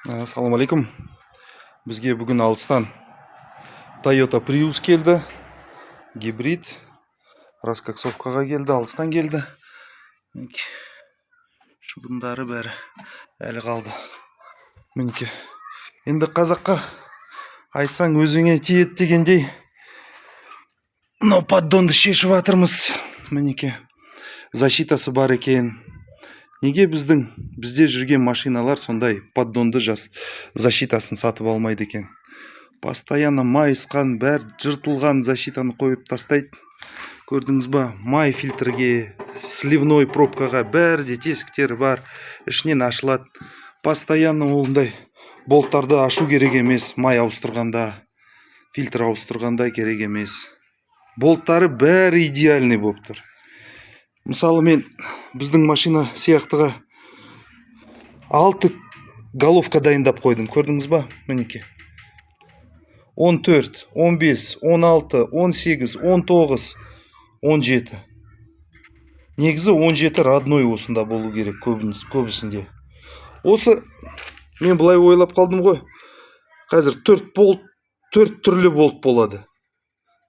Ассалаумалейкум. Бізге бүгін алыстан Toyota Prius келді. Гибрид. Раскоксовкаға келді, алыстан келді. Шыбындары бәрі әлі қалды. Мінеке. Енді қазаққа айтсаң өзіңе тиет дегендей. Но поддонды шешіп атырмыз. Мінеке. Защитасы бар екен. Неге бізде жүрген машиналар сондай поддонды защитасын сатып алмайды екен? Постоянно майысқан, бәр жыртылған защитаны қойып тастайды. Көрдіңіз ба? Май фильтрге, сливной пробкаға бәрде тесіктері бар. Ішінен ашылады. Постоянно ондай болттарды ашу керек емес. Май ауыстырғанда, фильтр ауыстырғанда керек емес. Болттары бәрі идеальный болып тұр. Мысалы мен біздің машина сияқтыға 6 головка дайындап қойдым. Көрдіңіз ба? Мінеке. 14, 15, 16, 18, 19, 17. Негізі 17 родной осында болу керек көбісінде. Осы мен былай ойлап қалдым ғой. Қазір 4 түрлі болт болады.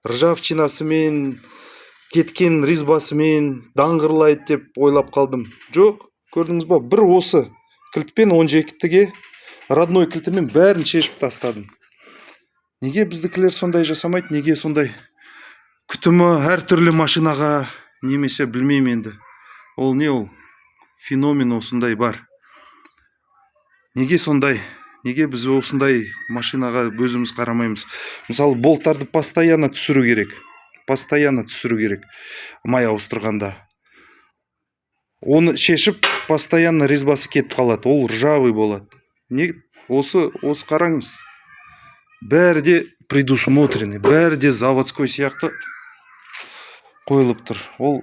Ржавчинасымен, кеткен резьбасымен даңғырлайды деп ойлап қалдым. Жоқ, көрдіңіз ба? Бір осы кілтпен 12-ге родной кілтімен бәрін шешіп тастадым. Неге біздікілер сондай жасамайды? Неге сондай күтімі әр түрлі машинаға немесе білмеймін енді. Ол не ол? Феномен осындай бар. Неге сондай? Неге біз осындай машинаға өзіміз қарамаймыз? Мысалы, болттарды постоянно түсіру керек. Май ауыстырғанда. Оны шешіп, постоянно резьбасы кетіп қалады. Ол ржавый болады. Осы қараңыз. Бәрі де предусмотрены. Бәрі де заводской сияқты қойылып тұр. Ол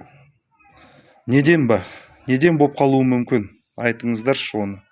неден ба? Неден болып қалуы мүмкін? Айтыңыздаршы оны.